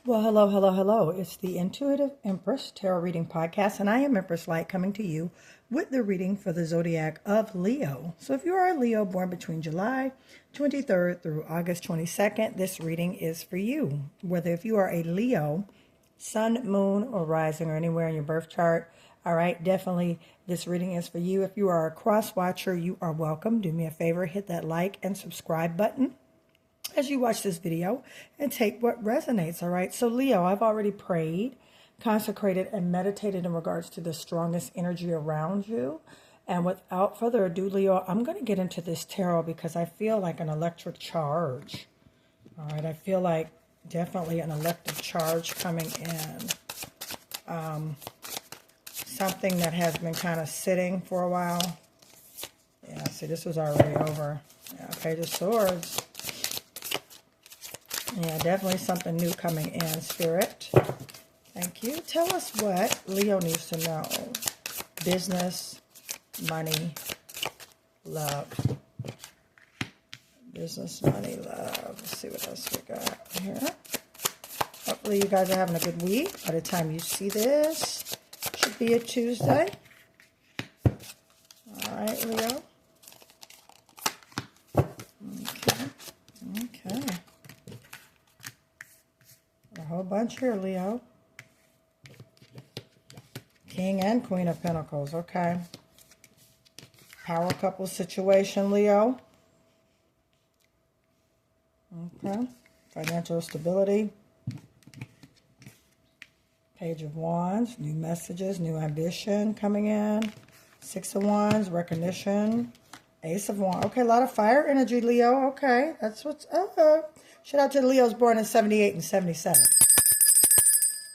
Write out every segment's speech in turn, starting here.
Well, hello, hello, hello. It's the Intuitive Empress Tarot Reading Podcast, and I am Empress Light coming to you with the reading for the zodiac of Leo. So if you are a Leo born between July 23rd through August 22nd, this reading is for you. Whether if you are a Leo, sun, moon, or rising, or anywhere in your birth chart, all right, definitely this reading is for you. If you are a cross watcher, you are welcome. Do me a favor, hit that like and subscribe button as you watch this video and take what resonates. All right, so Leo, I've already prayed, consecrated, and meditated in regards to the strongest energy around you. And without further ado, Leo, I'm going to get into this tarot because I feel like an electric charge. All right, I feel like definitely an electric charge coming in. Something that has been kind of sitting for a while. Yeah, see, this was already over. Yeah, Page of Swords. Yeah, definitely something new coming in, Spirit. Thank you. Tell us what Leo needs to know. Business, money, love. Business, money, love. Let's see what else we got here. Hopefully you guys are having a good week. By the time you see this, should be a Tuesday. All right, Leo. Okay. A whole bunch here, Leo. King and Queen of Pentacles, okay. Power couple situation, Leo. Okay. Financial stability. Page of Wands, new messages, new ambition coming in. Six of Wands, recognition. Ace of Wands. Okay, a lot of fire energy, Leo. Okay, that's what's up. Shout out to the Leos born in 78 and 77.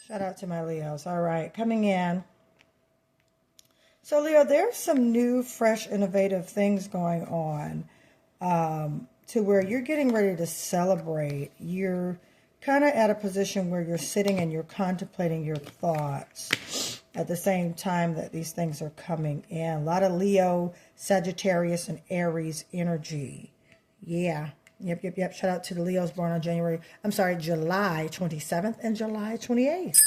Shout out to my Leos. All right, coming in. So, Leo, there's some new, fresh, innovative things going on to where you're getting ready to celebrate. You're kind of at a position where you're sitting and you're contemplating your thoughts at the same time that these things are coming in. A lot of Leo, Sagittarius, and Aries energy. Yeah. Yep. Shout out to the Leos born on July 27th and July 28th.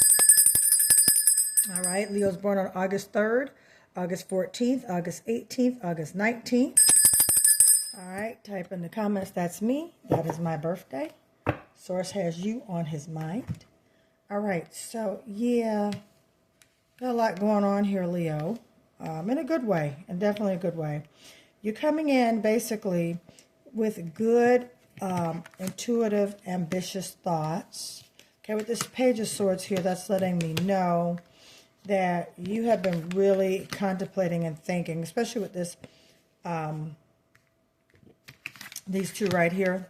All right. Leos born on August 3rd, August 14th, August 18th, August 19th. All right. Type in the comments, that's me. That is my birthday. Source has you on his mind. All right. So, yeah. Got a lot going on here, Leo. In a good way. And definitely a good way. You're coming in basically with good, intuitive, ambitious thoughts. Okay, with this Page of Swords here, that's letting me know that you have been really contemplating and thinking, especially with this, these two right here,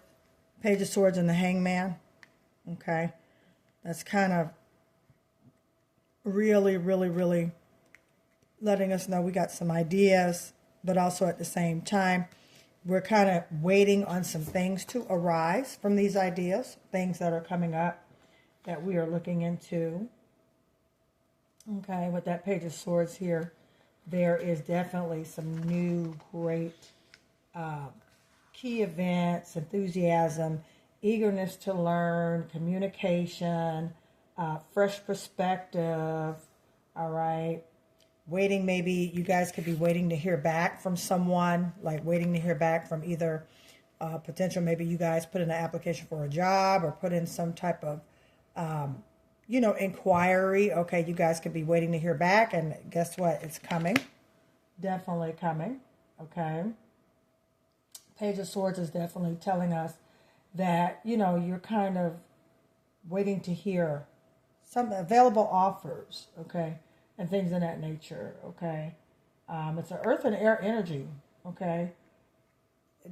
Page of Swords and the Hangman. Okay, that's kind of really letting us know we got some ideas, but also at the same time, we're kind of waiting on some things to arise from these ideas, things that are coming up that we are looking into. Okay, with that Page of Swords here, there is definitely some new, great key events, enthusiasm, eagerness to learn, communication, fresh perspective, all right? Waiting, maybe you guys could be waiting to hear back from someone, like waiting to hear back from either potential, maybe you guys put in an application for a job or put in some type of, inquiry. Okay, you guys could be waiting to hear back, and guess what? It's coming. Definitely coming, okay? Page of Swords is definitely telling us that, you're kind of waiting to hear some available offers, okay? And things of that nature, okay? It's an earth and air energy, okay?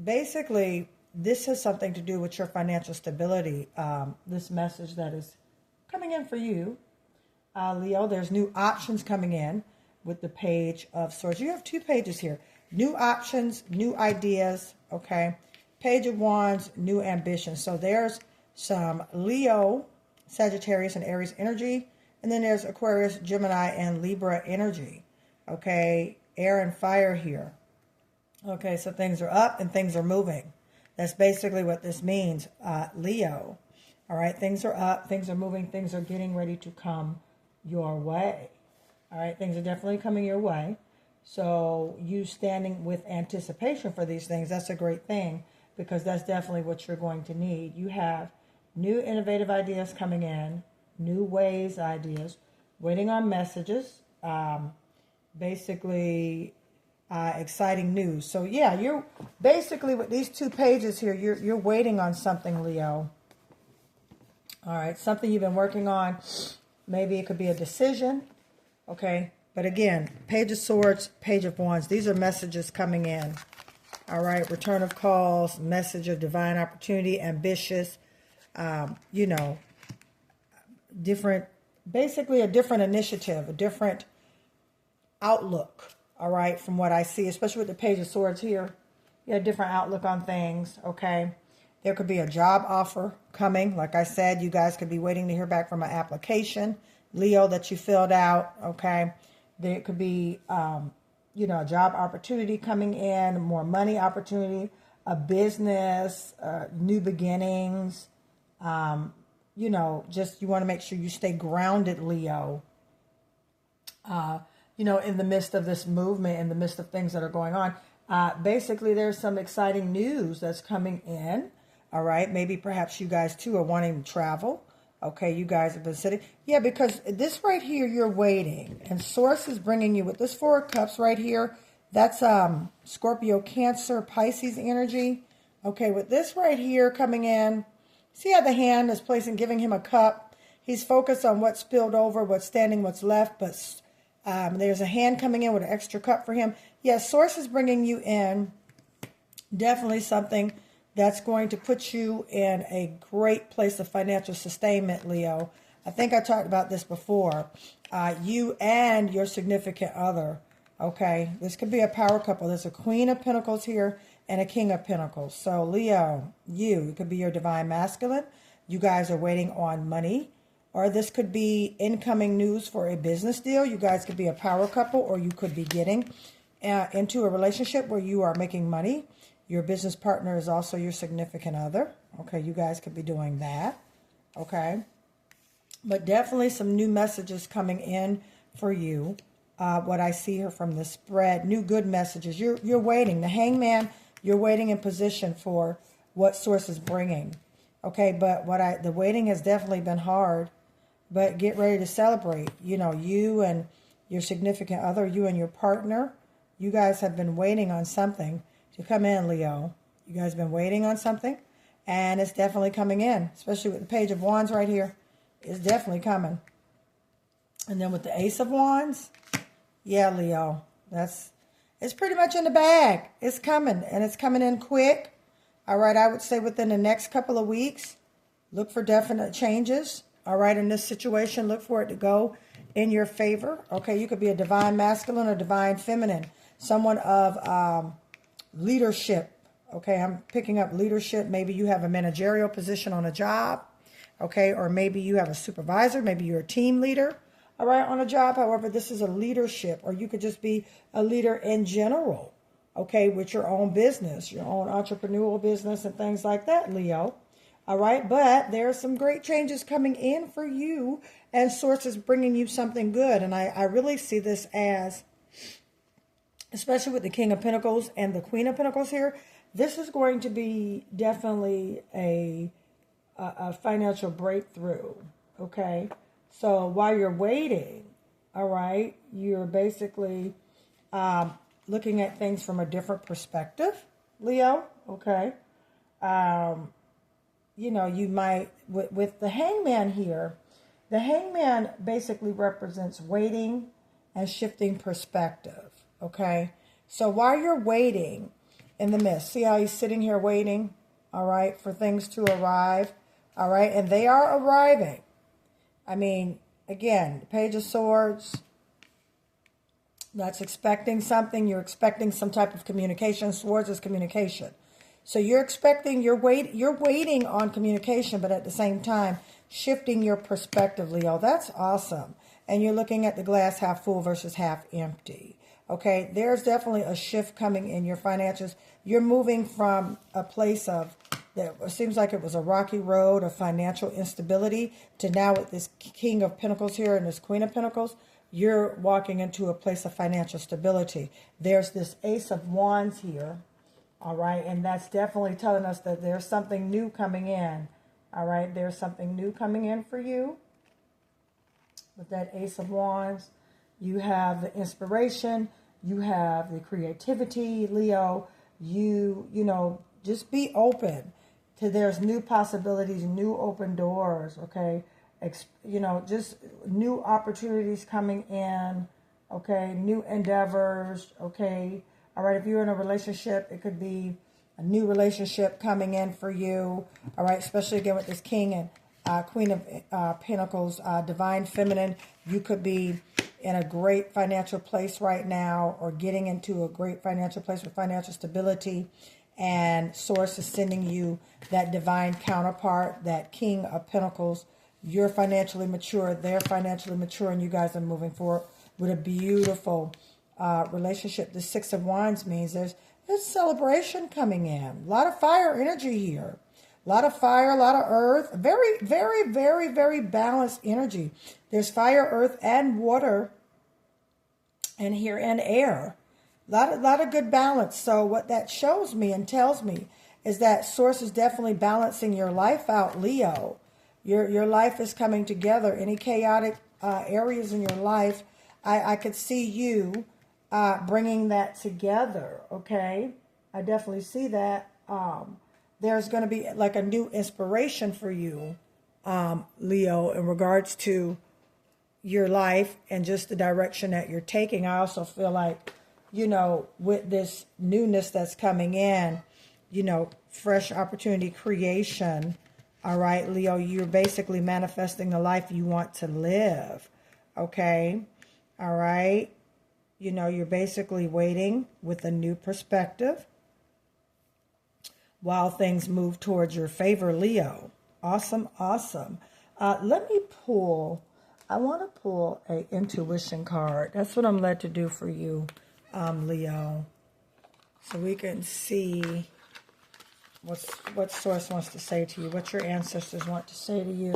Basically, this has something to do with your financial stability. This message that is coming in for you, Leo. There's new options coming in with the Page of Swords. You have two pages here. New options, new ideas, okay? Page of Wands, new ambition. So there's some Leo, Sagittarius, and Aries energy. And then there's Aquarius, Gemini, and Libra energy. Okay, air and fire here. Okay, so things are up and things are moving. That's basically what this means, Leo. All right, things are up, things are moving, things are getting ready to come your way. All right, things are definitely coming your way. So you standing with anticipation for these things, that's a great thing, because that's definitely what you're going to need. You have new innovative ideas coming in, new ways, ideas, waiting on messages, basically exciting news. So yeah, you're basically with these 2 pages here, you're waiting on something, Leo. All right, something you've been working on. Maybe it could be a decision, okay? But again, Page of Swords, Page of Wands. These are messages coming in. All right, return of calls, message of divine opportunity, ambitious, you know, different, basically a different initiative, a different outlook, all right, from what I see, especially with the Page of Swords here. You have a different outlook on things, okay? There could be a job offer coming. Like I said, you guys could be waiting to hear back from an application, Leo, that you filled out, okay? There could be, you know, a job opportunity coming in, more money opportunity, a business, new beginnings. You know, just you want to make sure you stay grounded, Leo. You know, in the midst of this movement, in the midst of things that are going on. Basically, there's some exciting news that's coming in. All right, maybe perhaps you guys too are wanting to travel. Okay, you guys have been sitting. Yeah, because this right here, you're waiting. And Source is bringing you with this 4 of Cups right here. That's Scorpio, Cancer, Pisces energy. Okay, with this right here coming in. See how the hand is placing, giving him a cup. He's focused on what's spilled over, what's standing, what's left. But there's a hand coming in with an extra cup for him. Yes, Source is bringing you in. Definitely something that's going to put you in a great place of financial sustainment, Leo. I think I talked about this before. You and your significant other, okay? This could be a power couple. There's a Queen of Pentacles here and a King of Pentacles. So, Leo, it could be your divine masculine. You guys are waiting on money. Or this could be incoming news for a business deal. You guys could be a power couple, or you could be getting into a relationship where you are making money. Your business partner is also your significant other. Okay, you guys could be doing that. Okay. But definitely some new messages coming in for you. What I see here from the spread, new good messages. You're waiting. The Hangman, you're waiting in position for what Source is bringing. Okay, but the waiting has definitely been hard. But get ready to celebrate. You know, you and your significant other, you and your partner, you guys have been waiting on something to come in, Leo. You guys have been waiting on something, and it's definitely coming in, especially with the Page of Wands right here. It's definitely coming. And then with the Ace of Wands, yeah, Leo, it's pretty much in the bag. It's coming, and it's coming in quick. All right, I would say within the next couple of weeks, look for definite changes. All right, in this situation, look for it to go in your favor. Okay, you could be a divine masculine or divine feminine, someone of leadership. Okay, I'm picking up leadership. Maybe you have a managerial position on a job. Okay, or maybe you have a supervisor. Maybe you're a team leader. All right, on a job. However, this is a leadership, or you could just be a leader in general. Okay, with your own business, your own entrepreneurial business and things like that, Leo. All right, but there are some great changes coming in for you, and Source is bringing you something good. And I really see this as, especially with the King of Pentacles and the Queen of Pentacles here, this is going to be definitely a financial breakthrough, okay? So while you're waiting, all right, you're basically looking at things from a different perspective, Leo, okay? You know, you might, with the Hangman here, the Hangman basically represents waiting and shifting perspective, okay? So while you're waiting in the midst, see how he's sitting here waiting, all right, for things to arrive, all right? And they are arriving. I mean, again, the Page of Swords, that's expecting something. You're expecting some type of communication. Swords is communication. So you're expecting, you're waiting on communication, but at the same time, shifting your perspective, Leo. That's awesome. And you're looking at the glass half full versus half empty. Okay, there's definitely a shift coming in your finances. You're moving from a place of that it seems like it was a rocky road of financial instability to now with this King of Pentacles here and this Queen of Pentacles, you're walking into a place of financial stability. There's this Ace of Wands here, all right, and that's definitely telling us that there's something new coming in, all right? There's something new coming in for you. With that Ace of Wands, you have the inspiration, you have the creativity, Leo. You know, just be open to there's new possibilities, new open doors, okay? You know, just new opportunities coming in, okay? New endeavors, okay? All right, if you're in a relationship, it could be a new relationship coming in for you, all right? Especially again with this King and Queen of Pentacles, Divine Feminine. You could be in a great financial place right now or getting into a great financial place with financial stability, and Source is sending you that divine counterpart, that King of Pentacles. You're financially mature, they're financially mature, and you guys are moving forward with a beautiful relationship. The Six of Wands means there's celebration coming in. A lot of fire energy here. A lot of fire, a lot of earth. Very, very, very, very balanced energy. There's fire, earth, and water in here, and air. A lot of good balance. So what that shows me and tells me is that Source is definitely balancing your life out, Leo. Your life is coming together. Any chaotic areas in your life, I could see you bringing that together, okay? I definitely see that. There's going to be like a new inspiration for you, Leo, in regards to your life and just the direction that you're taking. I also feel like, you know, with this newness that's coming in, you know, fresh opportunity creation. All right, Leo, you're basically manifesting the life you want to live. Okay. All right. You know, you're basically waiting with a new perspective while things move towards your favor, Leo. Awesome, awesome. Let me pull, I want to pull a intuition card. That's what I'm led to do for you, Leo. So we can see what Source wants to say to you, what your ancestors want to say to you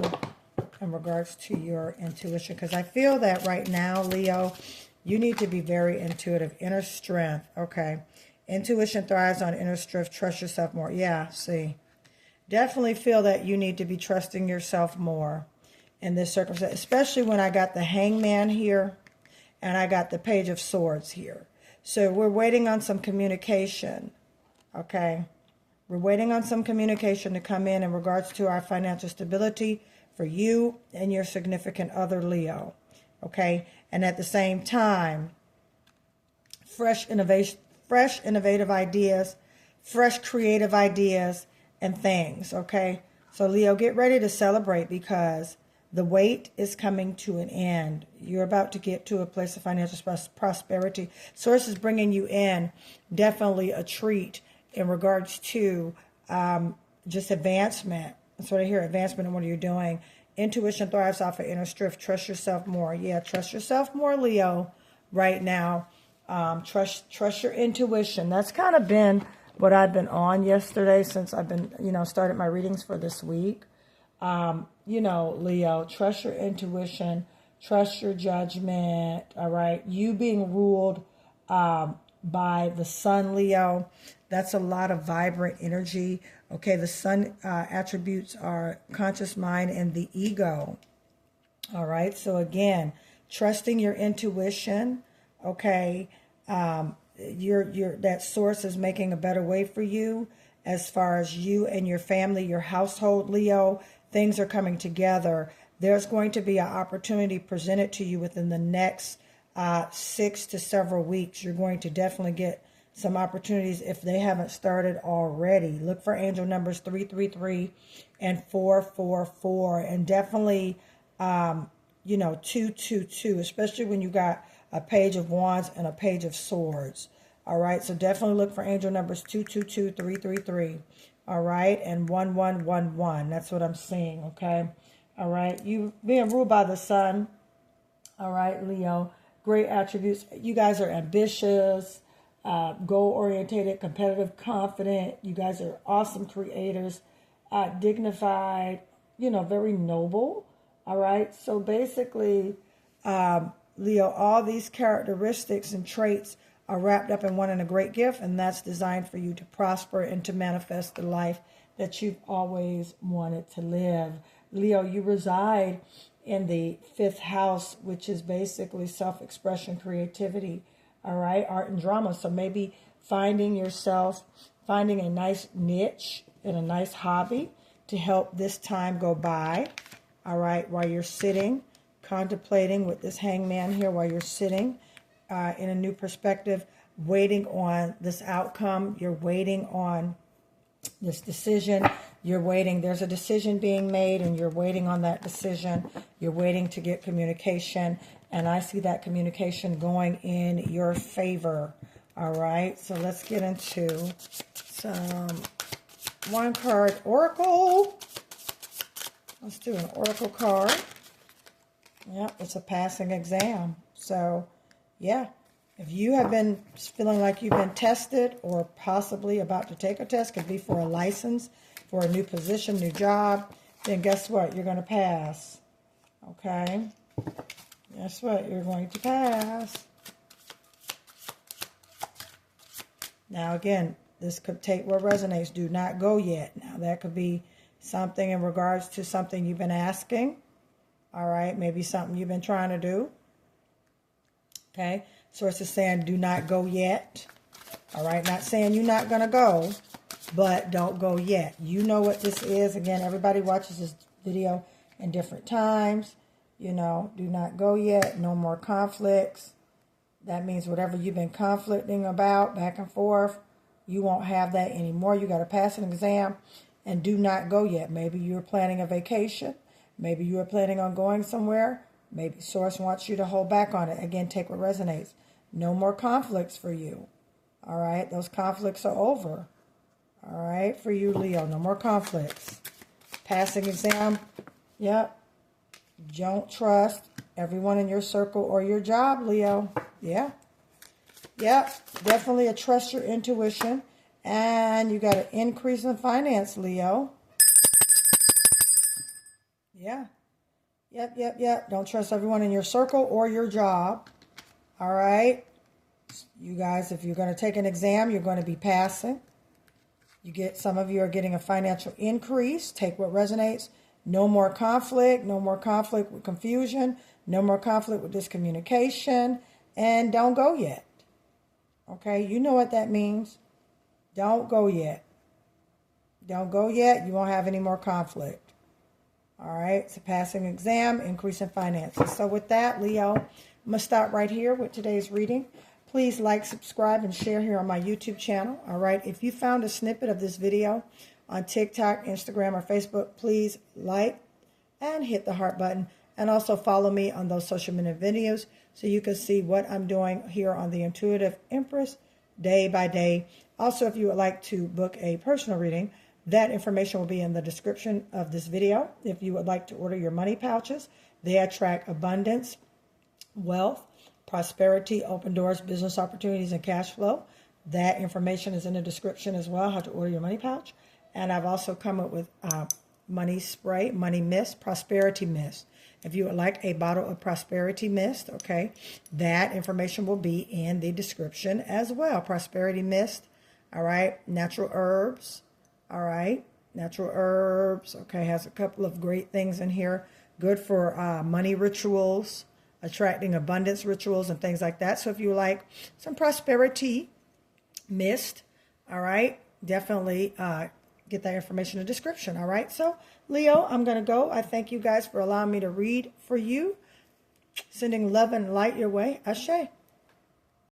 in regards to your intuition. Because I feel that right now, Leo, you need to be very intuitive. Inner strength, okay. Intuition thrives on inner strength. Trust yourself more. Yeah, see. Definitely feel that you need to be trusting yourself more in this circumstance, especially when I got the Hangman here and I got the Page of Swords here. So we're waiting on some communication, okay? We're waiting on some communication to come in regards to our financial stability for you and your significant other, Leo, okay? And at the same time, fresh innovative ideas, fresh creative ideas and things, okay? So Leo, get ready to celebrate because the wait is coming to an end. You're about to get to a place of financial prosperity. Source is bringing you in definitely a treat in regards to just advancement. That's what I hear, advancement in what you're doing. Intuition thrives off of inner strength. Trust yourself more. Yeah, trust yourself more, Leo, right now. Trust your intuition. That's kind of been what I've been on yesterday since I've been, you know, started my readings for this week. You know, Leo, trust your intuition, trust your judgment, all right? You being ruled by the sun, Leo, that's a lot of vibrant energy, okay? The sun attributes are conscious mind and the ego, all right? So again, trusting your intuition, okay? That Source is making a better way for you as far as you and your family, your household, Leo. Things are coming together. There's going to be an opportunity presented to you within the next 6 to several weeks. You're going to definitely get some opportunities if they haven't started already. Look for angel numbers 333 and 444, and definitely, 222, especially when you got a Page of Wands and a Page of Swords. All right, so definitely look for angel numbers 222, 333. All right, and 1111. That's what I'm seeing, okay? All right, you being ruled by the sun. All right, Leo, great attributes. You guys are ambitious. goal-oriented, competitive, confident. You guys are awesome creators, dignified, very noble. All right. So basically, Leo, all these characteristics and traits are wrapped up in one and a great gift, and that's designed for you to prosper and to manifest the life that you've always wanted to live. Leo, you reside in the 5th house, which is basically self-expression, creativity, all right, art and drama. So maybe finding a nice niche and a nice hobby to help this time go by, all right, while you're sitting, contemplating with this hangman here, while you're sitting in a new perspective, waiting on this outcome. You're waiting on this decision. You're waiting. There's a decision being made, and you're waiting on that decision. You're waiting to get communication, and I see that communication going in your favor. All right, so let's get into some one card oracle. Let's do an oracle card. Yep, it's a passing exam. So, yeah, if you have been feeling like you've been tested or possibly about to take a test, could be for a license, for a new position, new job, then guess what? You're going to pass. Okay? Guess what? You're going to pass. Now, again, this could take what resonates. Do not go yet. Now, that could be something in regards to something you've been asking. All right? Maybe something you've been trying to do. Okay? Source is saying do not go yet. All right? Not saying you're not going to go, but don't go yet. You know what this is. Again, everybody watches this video in different times. Do not go yet. No more conflicts. That means whatever you've been conflicting about back and forth, you won't have that anymore. You got to pass an exam and do not go yet. Maybe you're planning a vacation. Maybe you are planning on going somewhere. Maybe Source wants you to hold back on it. Again, take what resonates. No more conflicts for you. All right? Those conflicts are over. All right? For you, Leo, no more conflicts. Passing exam. Yep. Don't trust everyone in your circle or your job, Leo. Yeah. Yep. Definitely a trust your intuition. And you got an increase in finance, Leo. Yeah. Yep. Don't trust everyone in your circle or your job. All right. You guys, if you're going to take an exam, you're going to be passing. Some of you are getting a financial increase. Take what resonates. No more conflict. No more conflict with confusion. No more conflict with discommunication. And don't go yet. Okay. You know what that means. Don't go yet. Don't go yet. You won't have any more conflict. All right, it's a passing exam, increase in finances. So with that, Leo, I'm going to stop right here with today's reading. Please like, subscribe, and share here on my YouTube channel. All right, if you found a snippet of this video on TikTok, Instagram, or Facebook, please like and hit the heart button. And also follow me on those social media videos so you can see what I'm doing here on the Intuitive Empress day by day. Also, if you would like to book a personal reading, that information will be in the description of this video. If you would like to order your money pouches, they attract abundance, wealth, prosperity, open doors, business opportunities, and cash flow. That information is in the description as well, how to order your money pouch. And I've also come up with money spray, money mist, prosperity mist. If you would like a bottle of prosperity mist, okay, that information will be in the description as well. Prosperity mist, all right, natural herbs. All right, natural herbs, okay, has a couple of great things in here. Good for money rituals, attracting abundance rituals and things like that. So if you like some prosperity mist, all right, definitely get that information in the description, all right? So, Leo, I'm going to go. I thank you guys for allowing me to read for you. Sending love and light your way. Ashe.